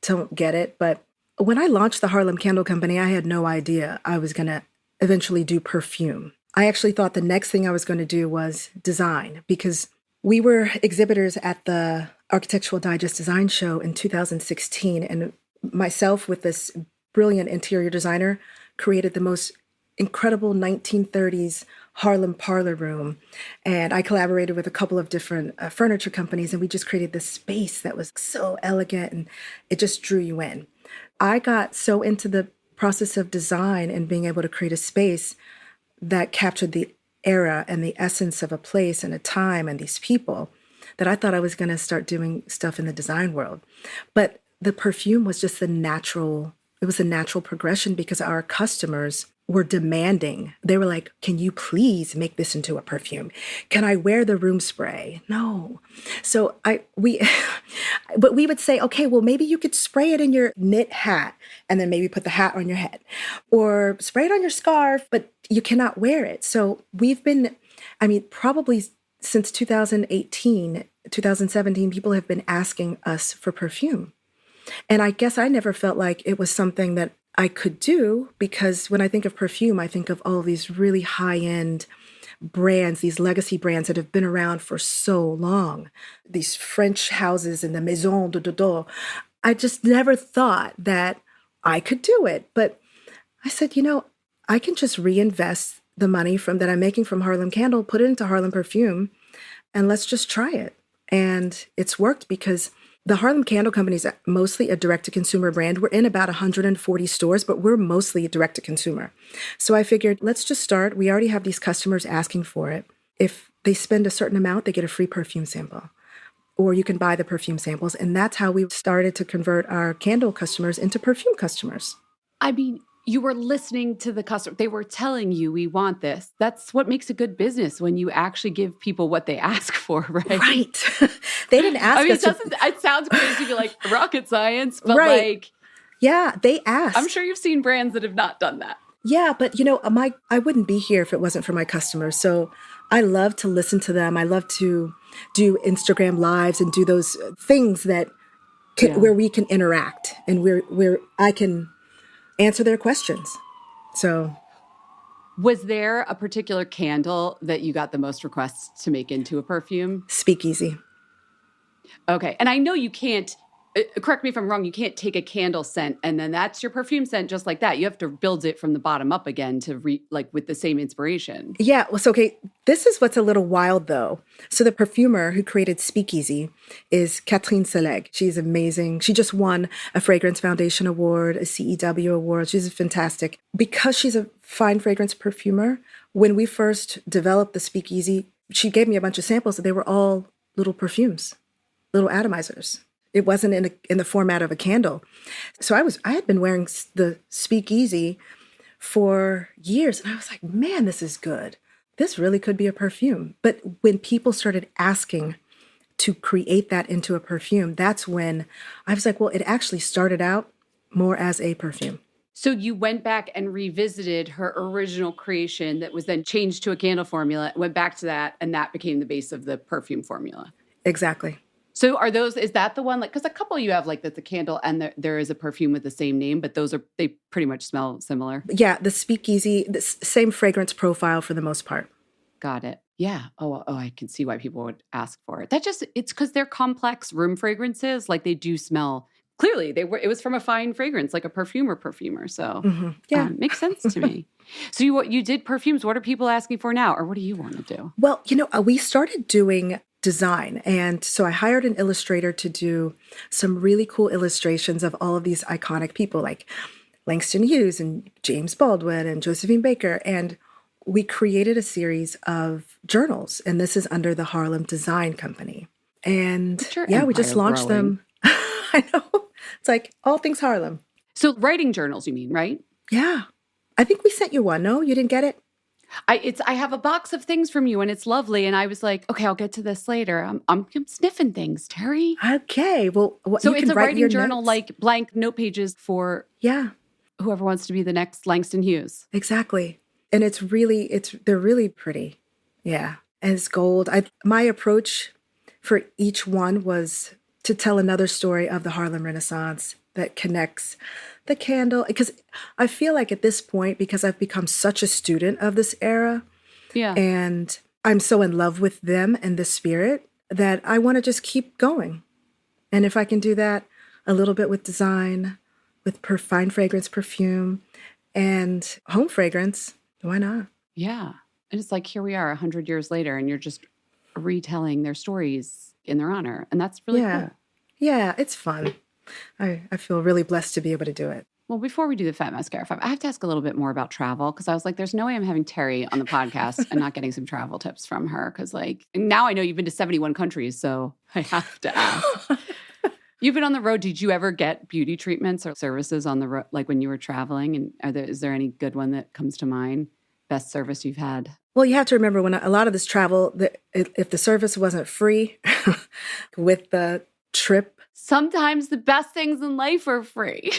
don't get it, but when I launched the Harlem Candle Company, I had no idea I was going to eventually do perfume. I actually thought the next thing I was going to do was design, because we were exhibitors at the Architectural Digest Design Show in 2016, and myself with this brilliant interior designer created the most incredible 1930s Harlem parlor room. And I collaborated with a couple of different furniture companies, and we just created this space that was so elegant, and it just drew you in. I got so into the process of design and being able to create a space that captured the era and the essence of a place and a time and these people that I thought I was going to start doing stuff in the design world. But the perfume was just it was a natural progression, because our customers were demanding. They were like, can you please make this into a perfume? Can I wear the room spray? No. So but we would say, okay, well, maybe you could spray it in your knit hat and then maybe put the hat on your head, or spray it on your scarf, but you cannot wear it. So we've been, probably since 2018, 2017, people have been asking us for perfume. And I guess I never felt like it was something that I could do, because when I think of perfume, I think of all these really high-end brands, these legacy brands that have been around for so long, these French houses and the Maison de Dodo. I just never thought that I could do it. But I said, I can just reinvest the money that I'm making from Harlem Candle, put it into Harlem Perfume, and let's just try it. And it's worked, because the Harlem Candle Company is mostly a direct-to-consumer brand. We're in about 140 stores, but we're mostly direct-to-consumer. So I figured, let's just start. We already have these customers asking for it. If they spend a certain amount, they get a free perfume sample, or you can buy the perfume samples. And that's how we started to convert our candle customers into perfume customers. You were listening to the customer. They were telling you, we want this. That's what makes a good business, when you actually give people what they ask for, right? Right. They didn't ask us. It sounds crazy to be like rocket science, but right. Yeah, they asked. I'm sure you've seen brands that have not done that. Yeah, but I wouldn't be here if it wasn't for my customers. So I love to listen to them. I love to do Instagram lives and do those things that where we can interact and where I can answer their questions. So, was there a particular candle that you got the most requests to make into a perfume? Speakeasy. Okay. And I know you can't, correct me if I'm wrong, you can't take a candle scent and then that's your perfume scent just like that. You have to build it from the bottom up again to with the same inspiration. Yeah. Well, so, okay. This is what's a little wild though. So the perfumer who created Speakeasy is Catherine Seleg. She's amazing. She just won a Fragrance Foundation Award, a CEW award. She's fantastic. Because she's a fine fragrance perfumer, when we first developed the Speakeasy, she gave me a bunch of samples and they were all little perfumes, little atomizers. It wasn't in the format of a candle. So I had been wearing the Speakeasy for years. And I was like, man, this is good. This really could be a perfume. But when people started asking to create that into a perfume, that's when I was like, well, it actually started out more as a perfume. So you went back and revisited her original creation that was then changed to a candle formula, went back to that, and that became the base of the perfume formula. Exactly. So is that the one, because a couple you have that's a candle and there is a perfume with the same name, but they pretty much smell similar. Yeah, the Speakeasy, the same fragrance profile for the most part. Got it. Yeah. Oh, I can see why people would ask for it. It's because they're complex room fragrances. Like they do smell, clearly it was from a fine fragrance, like a perfumer. So yeah, makes sense to me. So you did perfumes. What are people asking for now? Or what do you want to do? Well, we started doing design. And so I hired an illustrator to do some really cool illustrations of all of these iconic people like Langston Hughes and James Baldwin and Josephine Baker. And we created a series of journals, and this is under the Harlem Design Company. And yeah, we just launched them. I know. It's like all things Harlem. So writing journals, you mean, right? Yeah. I think we sent you one. No, you didn't get it? I have a box of things from you and it's lovely. And I was like, okay, I'll get to this later. I'm sniffing things, Teri. Okay. Well, so it's a writing journal, notes. Like blank note pages for whoever wants to be the next Langston Hughes. Exactly. And they're really pretty. Yeah. And it's gold. My approach for each one was to tell another story of the Harlem Renaissance that connects the candle. Because I feel like at this point, because I've become such a student of this era, and I'm so in love with them and the spirit that I want to just keep going. And if I can do that a little bit with design, with fine fragrance, perfume, and home fragrance, why not? Yeah. And it's like, here we are 100 years later, and you're just retelling their stories in their honor. And that's really cool. Yeah, it's fun. I feel really blessed to be able to do it. Well, before we do the Fat Mascara 5, I have to ask a little bit more about travel, because I was like, there's no way I'm having Teri on the podcast and not getting some travel tips from her. Because now I know you've been to 71 countries, so I have to ask. You've been on the road. Did you ever get beauty treatments or services on the road, like when you were traveling? And is there any good one that comes to mind? Best service you've had? Well, you have to remember when a lot of this travel, if the service wasn't free with the trip. Sometimes the best things in life are free.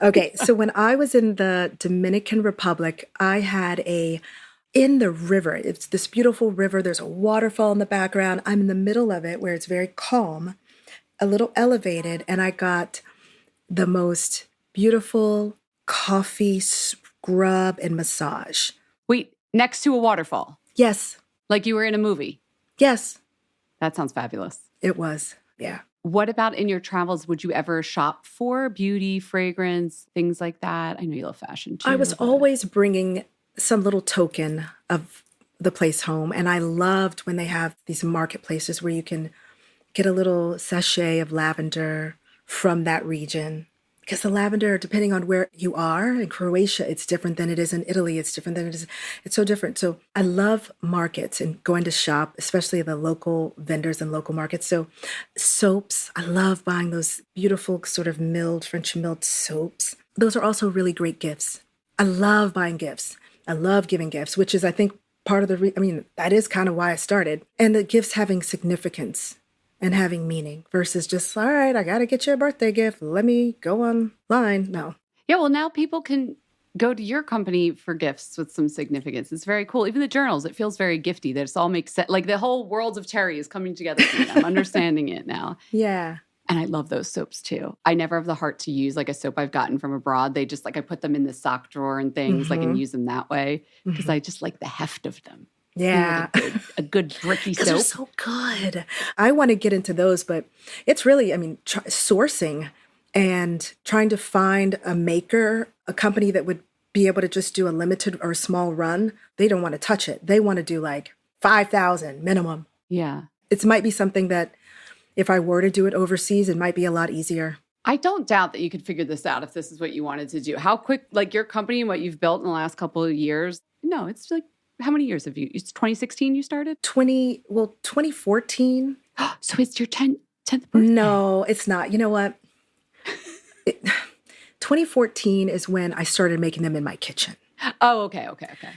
Okay, so when I was in the Dominican Republic, I had in the river. It's this beautiful river. There's a waterfall in the background. I'm in the middle of it where it's very calm, a little elevated, and I got the most beautiful coffee scrub and massage. Wait, next to a waterfall? Yes. Like you were in a movie? Yes. That sounds fabulous. It was, yeah. What about in your travels? Would you ever shop for beauty, fragrance, things like that? I know you love fashion too. I was always bringing some little token of the place home. And I loved when they have these marketplaces where you can get a little sachet of lavender from that region. Because the lavender, depending on where you are, in Croatia, it's different than it is in Italy. It's different than it is. It's so different. So I love markets and going to shop, especially the local vendors and local markets. So soaps, I love buying those beautiful sort of French milled soaps. Those are also really great gifts. I love buying gifts. I love giving gifts, which is, I think, part of that is kind of why I started. And the gifts having significance and having meaning versus just, all right, I got to get you a birthday gift. Let me go online. No. Yeah, well, now people can go to your company for gifts with some significance. It's very cool. Even the journals, it feels very gifty. That it all makes sense. Like the whole worlds of Teri is coming together for me. I'm understanding it now. Yeah. And I love those soaps too. I never have the heart to use like a soap I've gotten from abroad. They just I put them in the sock drawer and things and use them that way because I just like the heft of them. Yeah. A good bricky soap. They're so good. I want to get into those, but it's really, sourcing and trying to find a maker, a company that would be able to just do a limited or small run. They don't want to touch it. They want to do like 5,000 minimum. Yeah. It might be something that if I were to do it overseas, it might be a lot easier. I don't doubt that you could figure this out if this is what you wanted to do. How quick, like your company and what you've built in the last couple of years. No, it's like, how many years have you? It's 2016 you started? 2014. So it's your 10th birthday? No, it's not. You know what? 2014 is when I started making them in my kitchen. Oh, okay.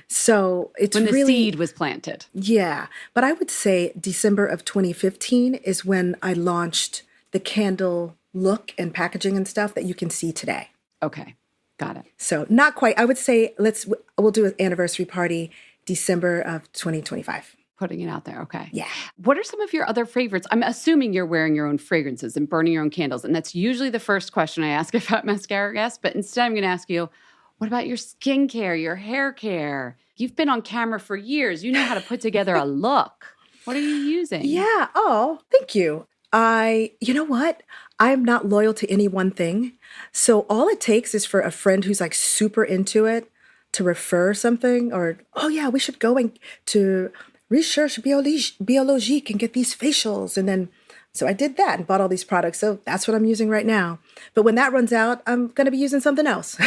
So it's when the really, seed was planted. Yeah. But I would say December of 2015 is when I launched the candle look and packaging and stuff that you can see today. Okay. Got it. So not quite. I would say we'll do an anniversary party December of 2025. Putting it out there. Okay. Yeah. What are some of your other favorites? I'm assuming you're wearing your own fragrances and burning your own candles. And that's usually the first question I ask about mascara guests. But instead, I'm going to ask you, what about your skincare, your hair care? You've been on camera for years. You know how to put together a look. What are you using? Yeah. Oh, thank you. You know what? I'm not loyal to any one thing. So all it takes is for a friend who's like super into it to refer something or, oh yeah, we should go to Recherche Biologique and get these facials. And then, so I did that and bought all these products. So that's what I'm using right now. But when that runs out, I'm going to be using something else.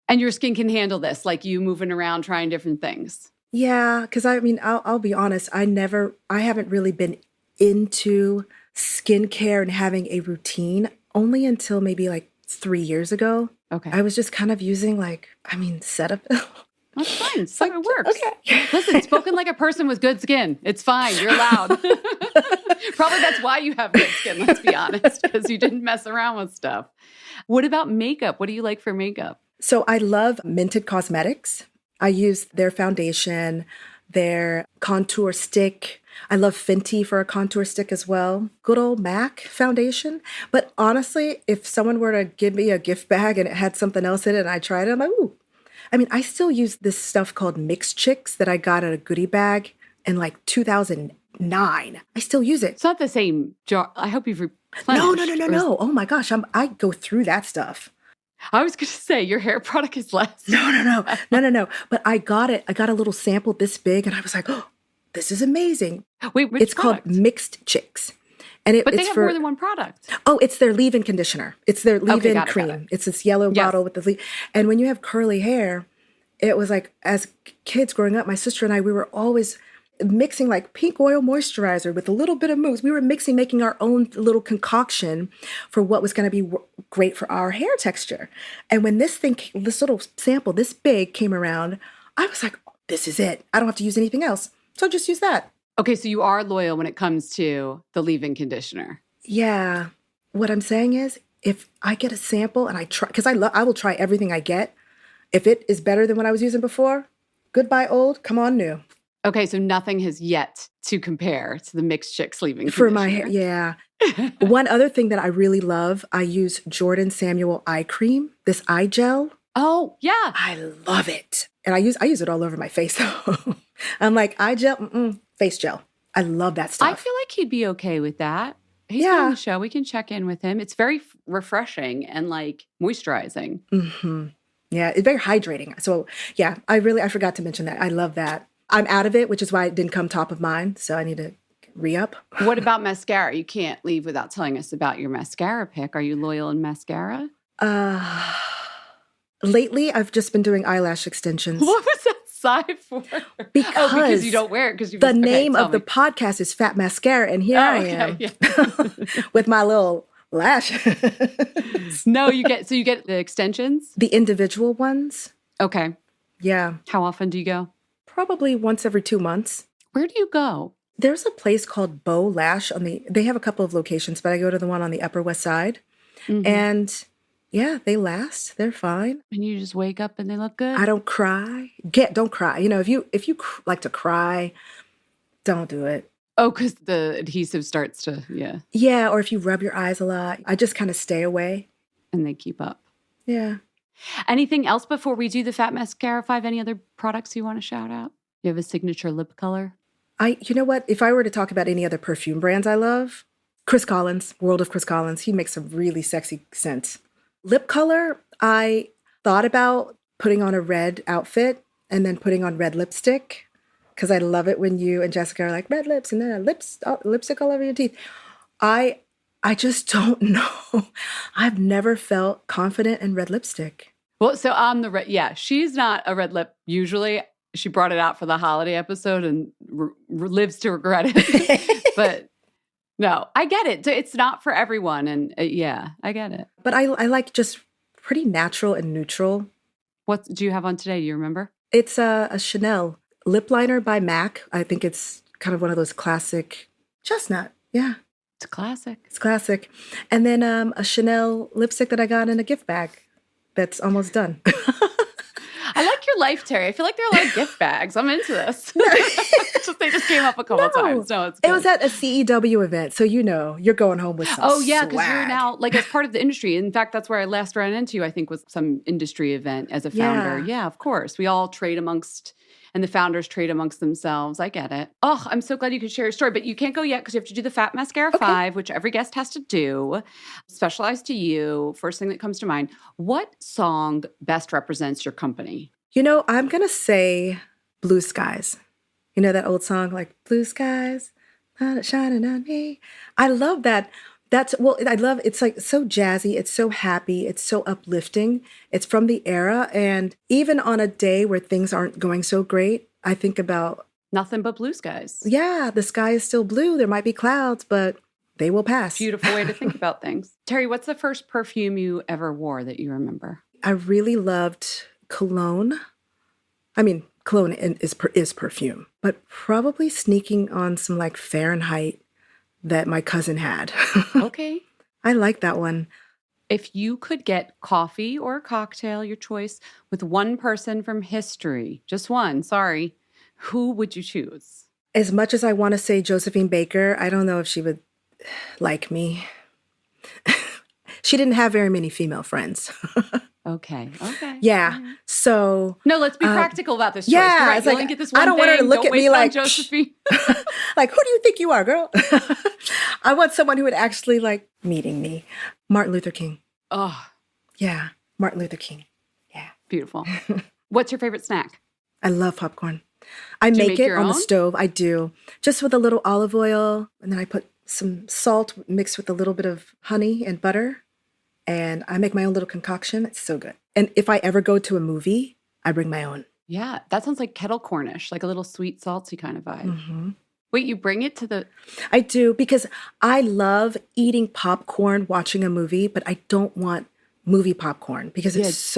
And your skin can handle this, like you moving around trying different things. Yeah, because I mean, I'll be honest. I haven't really been into skincare and having a routine only until maybe like 3 years ago. Okay. I was just kind of using Cetaphil. That's fine. It's So like, it works. okay. Listen, spoken like a person with good skin. It's fine. You're allowed. Probably that's why you have good skin, let's be honest, because you didn't mess around with stuff. What about makeup? What do you like for makeup? So I love Minted Cosmetics. I use their foundation, their contour stick. I love Fenty for a contour stick as well. Good old MAC foundation. But honestly, if someone were to give me a gift bag and it had something else in it and I tried it, I'm like, ooh. I mean, I still use this stuff called Mixed Chicks that I got at a goodie bag in like 2009. I still use it. It's not the same jar. I hope you've replenished. No. Oh my gosh, I go through that stuff. I was going to say your hair product is less. No. But I got it. I got a little sample this big and I was like, oh, this is amazing. Wait, which it's product? called Mixed Chicks. And But they it's have for, more than one product. Oh, it's their leave-in conditioner. It's their leave-in got it. cream. It's this yellow Yes. bottle with the leave. And when you have curly hair, it was like, as kids growing up, my sister and I, we were always mixing like pink oil moisturizer with a little bit of mousse. We were making our own little concoction for what was going to be great for our hair texture. And when this little sample, this big came around, I was like, oh, this is it. I don't have to use anything else. So just use that. Okay, so you are loyal when it comes to the leave-in conditioner. Yeah. What I'm saying is, if I get a sample and I try, because I will try everything I get. If it is better than what I was using before, goodbye old, come on new. Okay, so nothing has yet to compare to the Mixed Chicks leave-in For conditioner. my hair, yeah. One other thing that I really love, I use Jordan Samuel eye cream, this eye gel. Oh, yeah. I love it. And I use it all over my face though. I'm like, eye gel, face gel. I love that stuff. I feel like he'd be okay with that. He's been on the show. We can check in with him. It's very refreshing and like moisturizing. Mm-hmm. Yeah, it's very hydrating. So yeah, I forgot to mention that. I love that. I'm out of it, which is why it didn't come top of mind. So I need to re-up. What about mascara? You can't leave without telling us about your mascara pick. Are you loyal in mascara? Lately, I've just been doing eyelash extensions. What was that sigh for? Because you don't wear it. Because the name of the podcast is Fat Mascara, and here I am with my little lashes. No, you get the extensions? The individual ones. Okay. Yeah. How often do you go? Probably once every 2 months. Where do you go? There's a place called Bow Lash they have a couple of locations, but I go to the one on the Upper West Side. Mm-hmm. And yeah, they last. They're fine. And you just wake up and they look good? I don't cry. Don't cry. You know, if you like to cry, don't do it. Oh, because the adhesive starts to, Yeah, or if you rub your eyes a lot, I just kind of stay away. And they keep up. Yeah. Anything else before we do the Fat Mascara 5? Any other products you want to shout out? You have a signature lip color? You know what? If I were to talk about any other perfume brands I love, Chris Collins, World of Chris Collins, he makes some really sexy scents. Lip color, I thought about putting on a red outfit and then putting on red lipstick because I love it when you and Jessica are like, red lips and then lipstick all over your teeth. I just don't know. I've never felt confident in red lipstick. Well, so on the red, she's not a red lip usually. She brought it out for the holiday episode and lives to regret it. But no, I get it. It's not for everyone. And I get it. But I like just pretty natural and neutral. What do you have on today? Do you remember? It's a Chanel lip liner by MAC. I think it's kind of one of those classic chestnut. Yeah. It's classic. It's classic. And then a Chanel lipstick that I got in a gift bag that's almost done. I like your life, Teri. I feel like there are a lot of gift bags. I'm into this. They just came up a couple times. No, it's good. It was at a CEW event, so you're going home with some Oh, yeah, because swag. you're now, like, as part of the industry. In fact, that's where I last ran into you, I think, was some industry event as a founder. Yeah, of course. We all trade amongst, and the founders trade amongst themselves. I get it. Oh, I'm so glad you could share your story. But you can't go yet because you have to do the Fat Mascara 5, which every guest has to do. Specialized to you. First thing that comes to mind. What song best represents your company? I'm going to say Blue Skies. You know that old song, like Blue Skies, shining on me. I love that. It's like so jazzy. It's so happy. It's so uplifting. It's from the era. And even on a day where things aren't going so great, I think about, nothing but blue skies. yeah, the sky is still blue. There might be clouds, but they will pass. Beautiful way to think about things. Teri, what's the first perfume you ever wore that you remember? I really loved cologne. I mean, cologne is perfume, but probably sneaking on some like Fahrenheit that my cousin had. Okay. I like that one. If you could get coffee or a cocktail, your choice, with one person from history, just one, sorry, who would you choose? As much as I want to say Josephine Baker, I don't know if she would like me. She didn't have very many female friends. Okay. Yeah. So no, let's be practical about this choice. Yeah, Right. It's you like, only get this one I don't want her to look at me like Josephine. like, who do you think you are, girl? I want someone who would actually like meeting me. Martin Luther King. Oh, Yeah, Martin Luther King. Yeah. beautiful. What's your favorite snack? I love popcorn. I Do you make make it your on the own? stove. I do. Just with a little olive oil, and then I put some salt mixed with a little bit of honey and butter. And I make my own little concoction. It's so good. And if I ever go to a movie, I bring my own. Yeah, that sounds like kettle Cornish, like a little sweet, salty kind of vibe. Mm-hmm. Wait, you bring it to the... I do, because I love eating popcorn, watching a movie, but I don't want movie popcorn because it's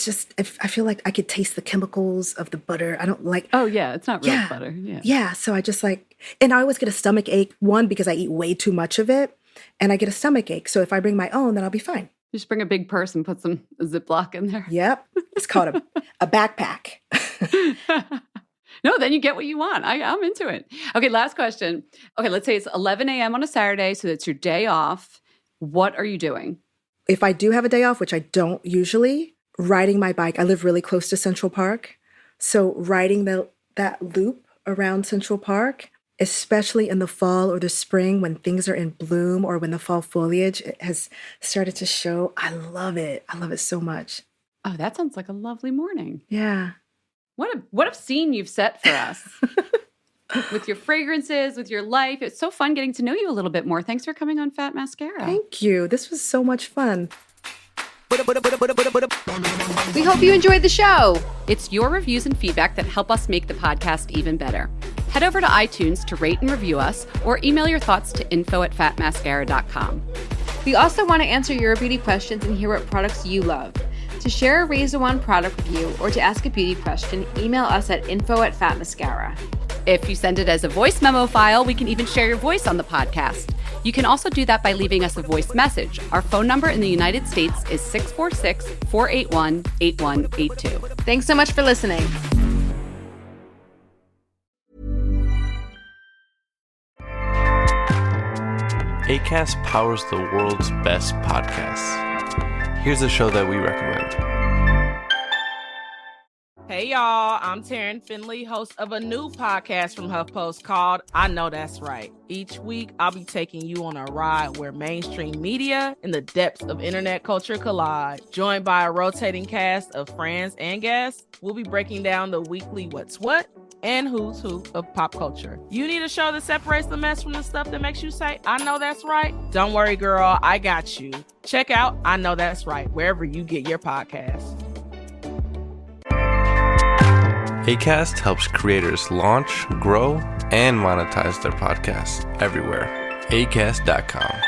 just, I feel like I could taste the chemicals of the butter. I don't like... Oh, yeah, it's not real Yeah. butter. Yeah. Yeah, so I just like, and I always get a stomach ache, one, because I eat way too much of it, and I get a stomach ache. So if I bring my own, then I'll be fine. You just bring a big purse and put some Ziploc in there. Yep, it's called a backpack. No, then you get what you want. I'm into it. Okay, last question. Okay, let's say it's 11 a.m. on a Saturday, so it's your day off. What are you doing? If I do have a day off, which I don't usually, riding my bike. I live really close to Central Park. So riding that loop around Central Park, especially in the fall or the spring when things are in bloom or when the fall foliage has started to show, I love it. I love it so much. Oh, that sounds like a lovely morning. Yeah. What a scene you've set for us. With your fragrances, with your life. It's so fun getting to know you a little bit more. Thanks for coming on Fat Mascara. Thank you. This was so much fun. We hope you enjoyed the show. It's your reviews and feedback that help us make the podcast even better. Head over to iTunes to rate and review us or email your thoughts to info@fatmascara.com. We also want to answer your beauty questions and hear what products you love. To share a Razor One product review or to ask a beauty question, email us at info@fatmascara. If you send it as a voice memo file, we can even share your voice on the podcast. You can also do that by leaving us a voice message. Our phone number in the United States is 646-481-8182. Thanks so much for listening. Acast powers the world's best podcasts. Here's a show that we recommend. Hey y'all, I'm Taryn Finley, host of a new podcast from HuffPost called I Know That's Right. Each week, I'll be taking you on a ride where mainstream media and the depths of internet culture collide. Joined by a rotating cast of friends and guests, we'll be breaking down the weekly what's what and who's who of pop culture. You need a show that separates the mess from the stuff that makes you say, I know that's right? Don't worry, girl, I got you. Check out I Know That's Right wherever you get your podcasts. Acast helps creators launch, grow, and monetize their podcasts everywhere. Acast.com.